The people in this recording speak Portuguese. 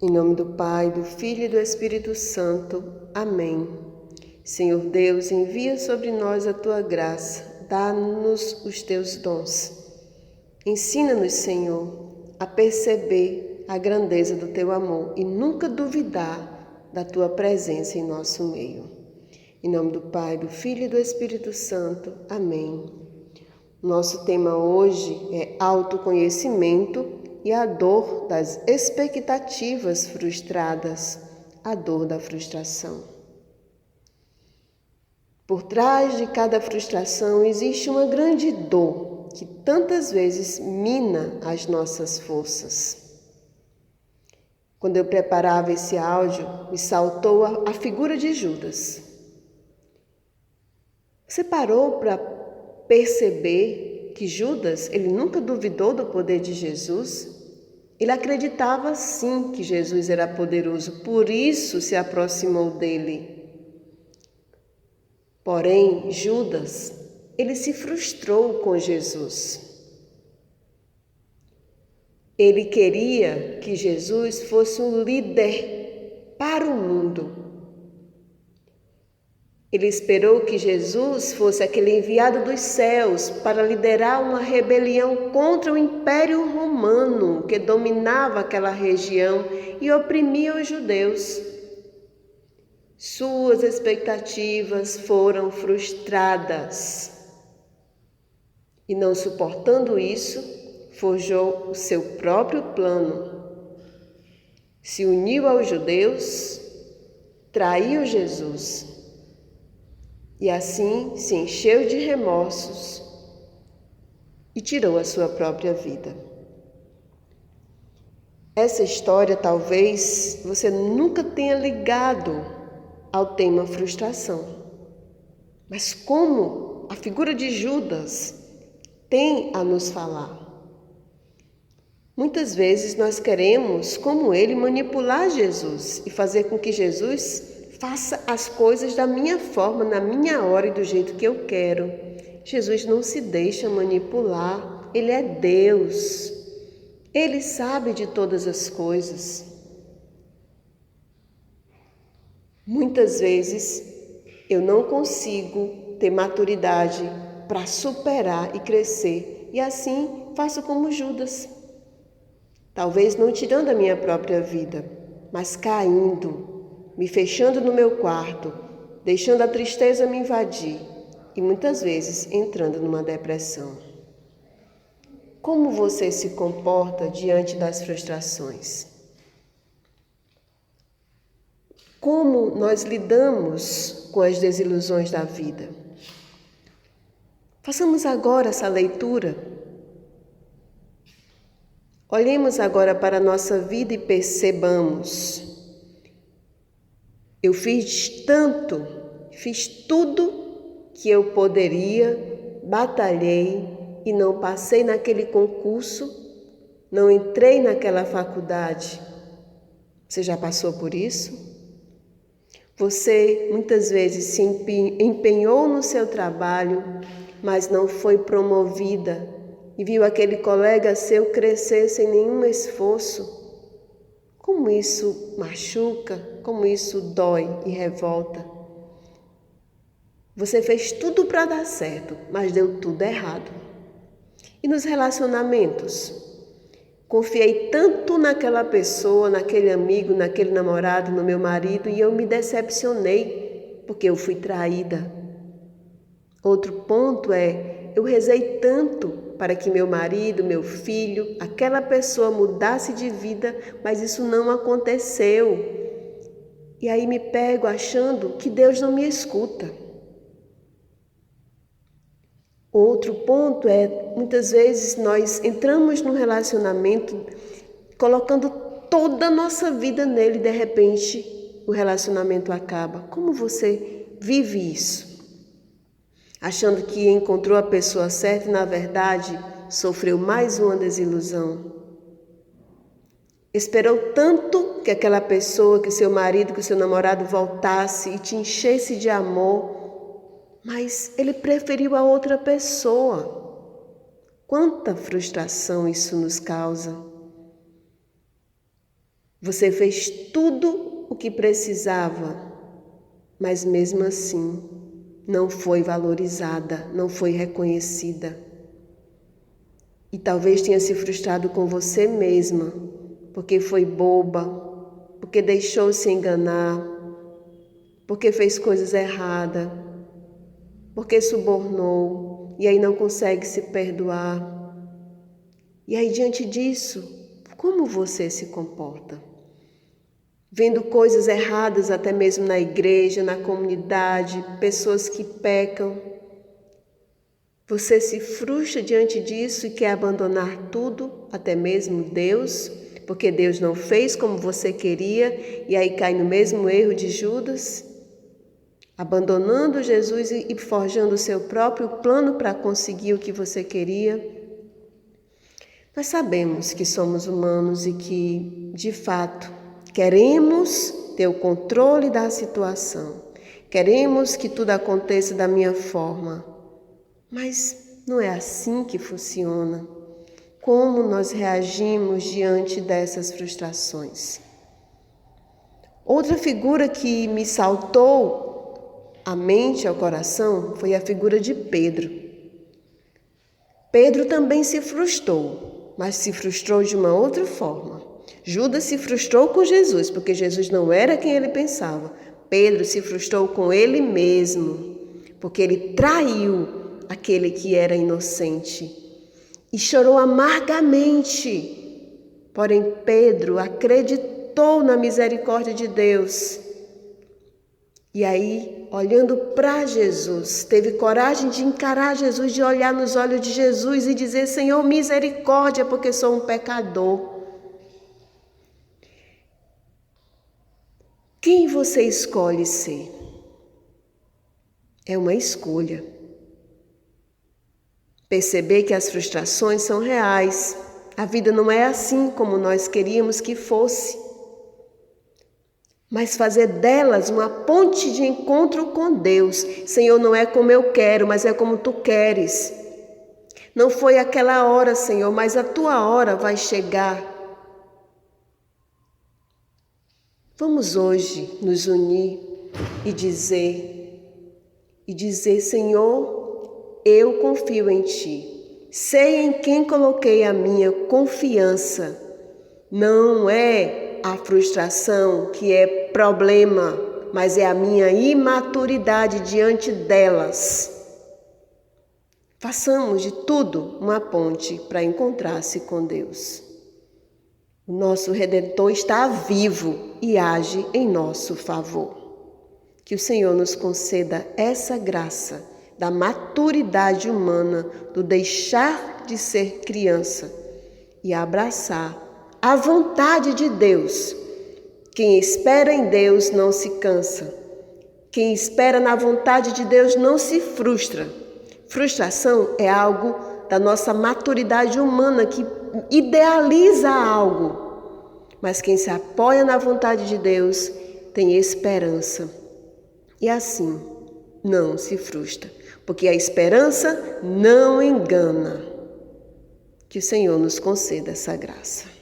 Em nome do Pai, do Filho e do Espírito Santo. Amém. Senhor Deus, envia sobre nós a Tua graça, dá-nos os Teus dons. Ensina-nos, Senhor, a perceber a grandeza do Teu amor e nunca duvidar da Tua presença em nosso meio. Em nome do Pai, do Filho e do Espírito Santo. Amém. Nosso tema hoje é autoconhecimento e a dor das expectativas frustradas, a dor da frustração. Por trás de cada frustração existe uma grande dor que tantas vezes mina as nossas forças. Quando eu preparava esse áudio, me saltou a figura de Judas. Você parou para perceber que Judas, ele nunca duvidou do poder de Jesus? Ele acreditava sim que Jesus era poderoso, por isso se aproximou dele. Porém, Judas, ele se frustrou com Jesus. Ele queria que Jesus fosse um líder para o mundo. Ele esperou que Jesus fosse aquele enviado dos céus para liderar uma rebelião contra o Império Romano que dominava aquela região e oprimia os judeus. Suas expectativas foram frustradas e, não suportando isso, forjou o seu próprio plano. Se uniu aos judeus, traiu Jesus. E assim se encheu de remorsos e tirou a sua própria vida. Essa história talvez você nunca tenha ligado ao tema frustração. Mas como a figura de Judas tem a nos falar? Muitas vezes nós queremos, como ele, manipular Jesus e fazer com que Jesus faça as coisas da minha forma, na minha hora e do jeito que eu quero. Jesus não se deixa manipular, Ele é Deus. Ele sabe de todas as coisas. Muitas vezes eu não consigo ter maturidade para superar e crescer, e assim faço como Judas. Talvez não tirando a minha própria vida, mas caindo, me fechando no meu quarto, deixando a tristeza me invadir e muitas vezes entrando numa depressão. Como você se comporta diante das frustrações? Como nós lidamos com as desilusões da vida? Façamos agora essa leitura. Olhemos agora para a nossa vida e percebamos. Eu fiz tanto, fiz tudo que eu poderia, batalhei e não passei naquele concurso, não entrei naquela faculdade. Você já passou por isso? Você muitas vezes se empenhou no seu trabalho, mas não foi promovida e viu aquele colega seu crescer sem nenhum esforço. Como isso machuca, como isso dói e revolta. Você fez tudo para dar certo, mas deu tudo errado. E nos relacionamentos? Confiei tanto naquela pessoa, naquele amigo, naquele namorado, no meu marido, e eu me decepcionei, porque eu fui traída. Outro ponto é, eu rezei tanto para que meu marido, meu filho, aquela pessoa mudasse de vida, mas isso não aconteceu. E aí me pego achando que Deus não me escuta. Outro ponto é, muitas vezes nós entramos num relacionamento colocando toda a nossa vida nele, e de repente o relacionamento acaba. Como você vive isso? Achando que encontrou a pessoa certa e, na verdade, sofreu mais uma desilusão. Esperou tanto que aquela pessoa, que seu marido, que seu namorado voltasse e te enchesse de amor, mas ele preferiu a outra pessoa. Quanta frustração isso nos causa. Você fez tudo o que precisava, mas mesmo assim não foi valorizada, não foi reconhecida. E talvez tenha se frustrado com você mesma, porque foi boba, porque deixou se enganar, porque fez coisas erradas, porque subornou e aí não consegue se perdoar. E aí, diante disso, como você se comporta? Vendo coisas erradas até mesmo na igreja, na comunidade, pessoas que pecam. Você se frustra diante disso e quer abandonar tudo, até mesmo Deus, porque Deus não fez como você queria e aí cai no mesmo erro de Judas? Abandonando Jesus e forjando o seu próprio plano para conseguir o que você queria? Nós sabemos que somos humanos e que, de fato, queremos ter o controle da situação. Queremos que tudo aconteça da minha forma. Mas não é assim que funciona. Como nós reagimos diante dessas frustrações? Outra figura que me saltou à mente, ao coração, foi a figura de Pedro. Pedro também se frustrou, mas se frustrou de uma outra forma. Judas se frustrou com Jesus, porque Jesus não era quem ele pensava. Pedro se frustrou com ele mesmo, porque ele traiu aquele que era inocente e chorou amargamente. Porém, Pedro acreditou na misericórdia de Deus. E aí, olhando para Jesus, teve coragem de encarar Jesus, de olhar nos olhos de Jesus e dizer: Senhor, misericórdia, porque sou um pecador. Quem você escolhe ser? É uma escolha. Perceber que as frustrações são reais. A vida não é assim como nós queríamos que fosse. Mas fazer delas uma ponte de encontro com Deus. Senhor, não é como eu quero, mas é como Tu queres. Não foi aquela hora, Senhor, mas a Tua hora vai chegar. Vamos hoje nos unir e dizer, Senhor, eu confio em Ti. Sei em quem coloquei a minha confiança. Não é a frustração que é problema, mas é a minha imaturidade diante delas. Façamos de tudo uma ponte para encontrar-se com Deus. O nosso Redentor está vivo e age em nosso favor. Que o Senhor nos conceda essa graça da maturidade humana, do deixar de ser criança e abraçar a vontade de Deus. Quem espera em Deus não se cansa. Quem espera na vontade de Deus não se frustra. Frustração é algo da nossa maturidade humana que idealiza algo. Mas quem se apoia na vontade de Deus tem esperança. E assim não se frustra, porque a esperança não engana. Que o Senhor nos conceda essa graça.